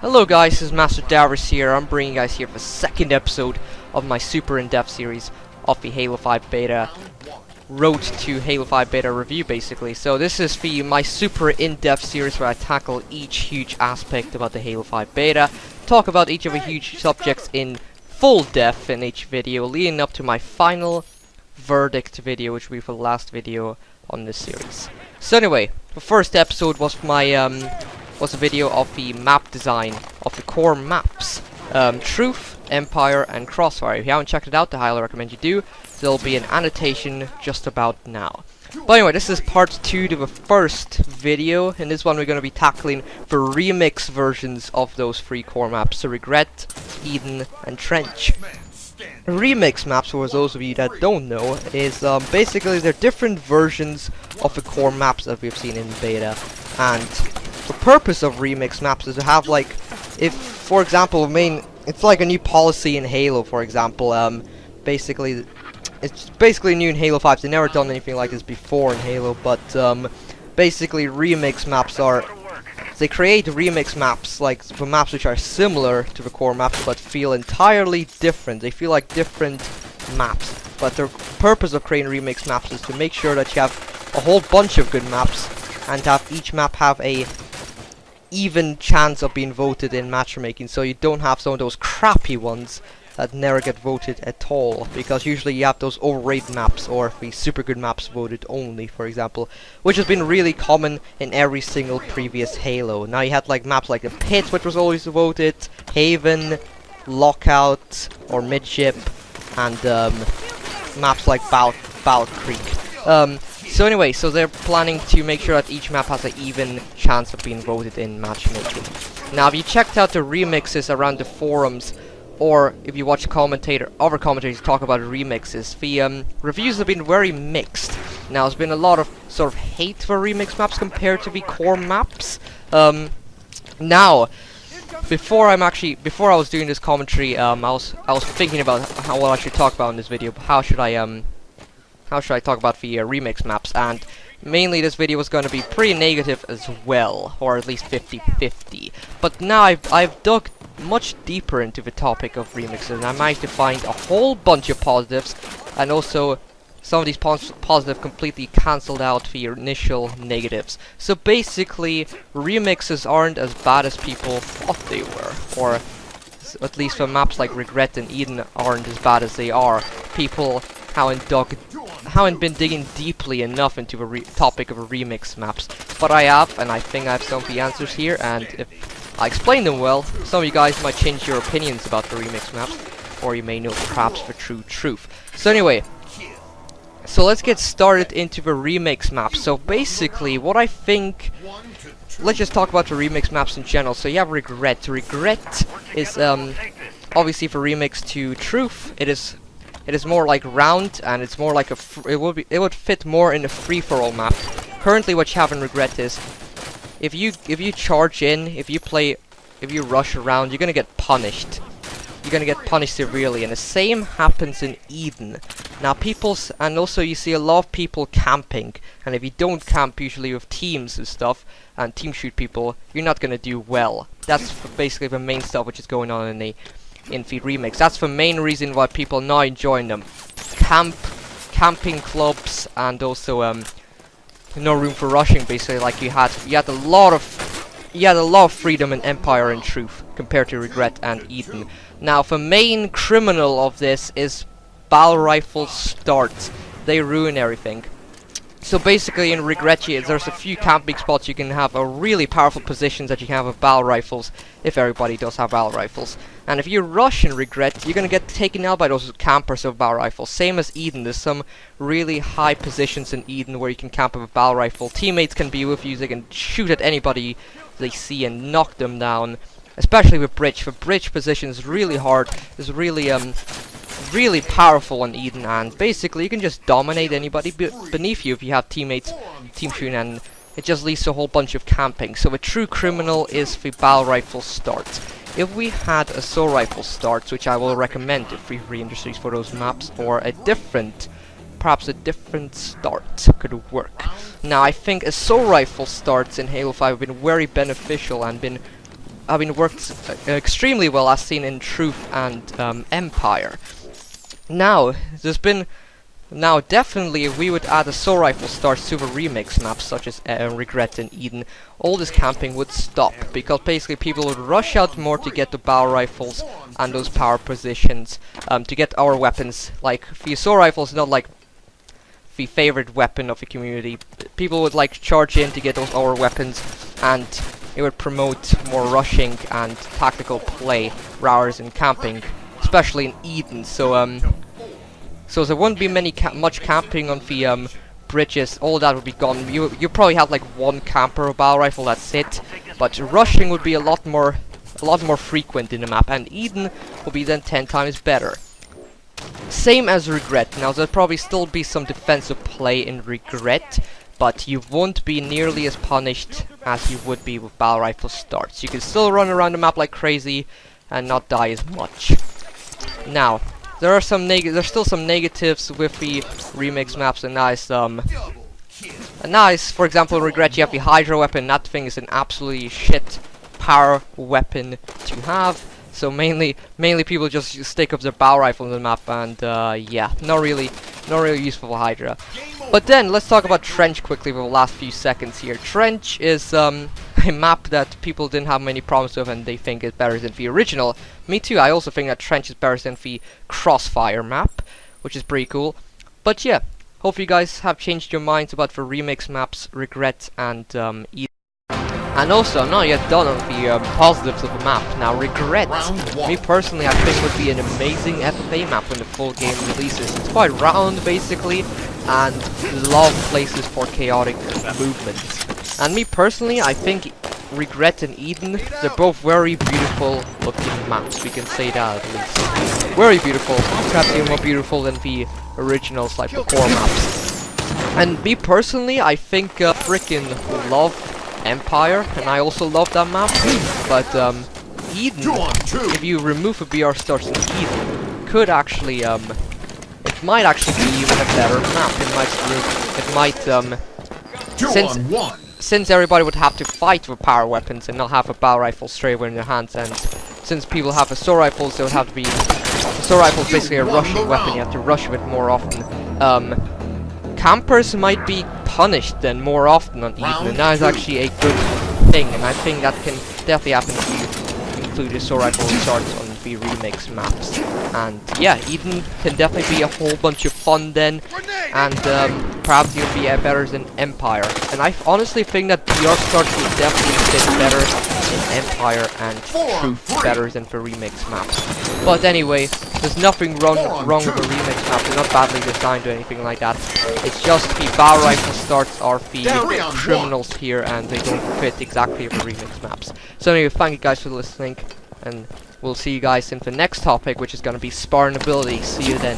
Hello guys, this is Master Davers here. I'm bringing you guys here for the second episode of my super in-depth series of the Halo 5 Beta Road to Halo 5 Beta review, basically. So this is my super in-depth series where I tackle each huge aspect about the Halo 5 Beta, talk about each of the huge subjects in full depth in each video, leading up to my final verdict video, which will be for the last video on this series. So anyway, the first episode was my was a video of the map design of the core maps, Truth, Empire, and Crossfire. If you haven't checked it out, I highly recommend you do. There'll be an annotation just about now. But anyway, this is part 2 to the first video. In this one, we're going to be tackling the remix versions of those 3 core maps: so Regret, Eden, and Trench. Remix maps, for those of you that don't know, is basically they're different versions of the core maps that we've seen in beta. And the purpose of remix maps is to have, like, if, for example, it's like a new policy in Halo, for example. Basically, it's basically new in Halo 5. They've never done anything like this before in Halo, but basically remix maps are, they create remix maps, like for maps which are similar to the core maps but feel entirely different. They feel like different maps, but the purpose of creating remix maps is to make sure that you have a whole bunch of good maps and have each map have a even chance of being voted in matchmaking, so you don't have some of those crappy ones that never get voted at all, because usually you have those overrated maps or the super good maps voted only, for example, which has been really common in every single previous Halo. Now you had like maps like the Pit, which was always voted, Haven, Lockout or Midship, and maps like Battle Creek. So anyway, so they're planning to make sure that each map has an even chance of being voted in matchmaking. Now, if you checked out the remixes around the forums, or if you watch other commentators talk about remixes, the reviews have been very mixed. Now, there's been a lot of sort of hate for remix maps compared to the core maps. Now, before I was doing this commentary, I was thinking about what I should talk about in this video. How should I talk about the remix maps? And mainly this video was going to be pretty negative as well, or at least 50-50. But now I've dug much deeper into the topic of remixes, and I managed to find a whole bunch of positives, and also some of these positives completely cancelled out the initial negatives. So basically, remixes aren't as bad as people thought they were, or at least for maps like Regret and Eden aren't as bad as they are. People haven't been digging deeply enough into the topic of remix maps, but I have, and I think I have some of the answers here, and if I explain them well, some of you guys might change your opinions about the remix maps, or you may know perhaps the true truth. So anyway, so let's get started into the remix maps. So basically, what I think, let's just talk about the remix maps in general. So you have Regret. Regret is obviously for remix to Truth. It is more like round, and it's more like it would fit more in a free-for-all map. Currently, what you have in Regret is, if you charge in, if you rush around, you're gonna get punished. You're gonna get punished severely, and the same happens in Eden. Now, and also you see a lot of people camping, and if you don't camp usually with teams and stuff, and team shoot people, you're not gonna do well. That's basically the main stuff which is going on in the remix. That's the main reason why people are now enjoying them. Camping clubs, and also no room for rushing. Basically, like you had a lot of freedom in Empire and Truth compared to Regret and Eden. Now, the main criminal of this is battle rifle starts. They ruin everything. So basically in Regret, there's a few camping spots you can have a really powerful positions that you can have with battle rifles, if everybody does have battle rifles. And if you rush in Regret, you're gonna get taken out by those campers with battle rifles. Same as Eden, there's some really high positions in Eden where you can camp with a battle rifle. Teammates can be with you, they can shoot at anybody they see and knock them down. Especially with Bridge. The Bridge position is really hard, it's really powerful in Eden, and basically you can just dominate anybody beneath you if you have teammates team shooting, and it just leads to a whole bunch of camping. So a true criminal is the battle rifle starts. If we had assault rifle starts, which I will recommend if Free Industries for those maps, or perhaps a different start could work. Now I think assault rifle starts in Halo 5 have been very beneficial and been worked extremely well, as seen in Truth and Empire. Now, definitely, if we would add assault rifle starts to the remix maps, such as Regret and Eden, all this camping would stop, because basically people would rush out more to get the bow rifles and those power positions, to get our weapons. Like, the assault rifle is not like the favorite weapon of the community. People would like charge in to get those our weapons, and it would promote more rushing and tactical play rather than camping, especially in Eden. So there wouldn't be much camping on the bridges. All that would be gone. You probably have like one camper or bow rifle. That's it. But rushing would be a lot more frequent in the map, and Eden will be then 10 times better. Same as Regret. Now there'll probably still be some defensive play in Regret, but you won't be nearly as punished as you would be with bow rifle starts. You can still run around the map like crazy and not die as much. Now, there's still some negatives with the remix maps, and for example, in Regret you have the Hydra weapon. That thing is an absolutely shit power weapon to have. So mainly people just stick up their bow rifle on the map, and yeah, not really useful for Hydra. But then let's talk about Trench quickly for the last few seconds here. Trench is a map that people didn't have many problems with, and they think is better than the original. Me too. I also think that Trench is better than the Crossfire map, which is pretty cool. But yeah, hope you guys have changed your minds about the remix maps, Regret and Eden. And also, I'm not yet done on the positives of the map. Now, Regret, me personally, I think would be an amazing FFA map when the full game releases. It's quite round, basically, and love places for chaotic movement. And me personally, I think Regret and Eden, they're both very beautiful looking maps. We can say that at least. Very beautiful, perhaps even more beautiful than the originals, like the core maps. And me personally, I think frickin' love Empire, and I also love that map, but Eden, if you remove the BR starts in Eden, could actually, it might actually be even a better map. Since everybody would have to fight with power weapons and not have a bow rifle straight away in their hands, and since people have assault rifles, they would have to be, assault rifle is basically a rushing weapon, you have to rush with it more often. Campers might be punished then more often on Eden, and that is actually a good thing, and I think that can definitely happen if you include assault rifle starts on the remix maps. And yeah, Eden can definitely be a whole bunch of fun then, and perhaps you'll be better than Empire. And I honestly think that BR starts will definitely fit better in Empire and Truth better than the remix maps. But anyway, there's nothing wrong with the remix maps. They're not badly designed or anything like that. It's just the bow rifle starts are the criminals here, and they don't fit exactly with the remix maps. So anyway, thank you guys for listening, and we'll see you guys in the next topic, which is going to be Spartan ability. See you then.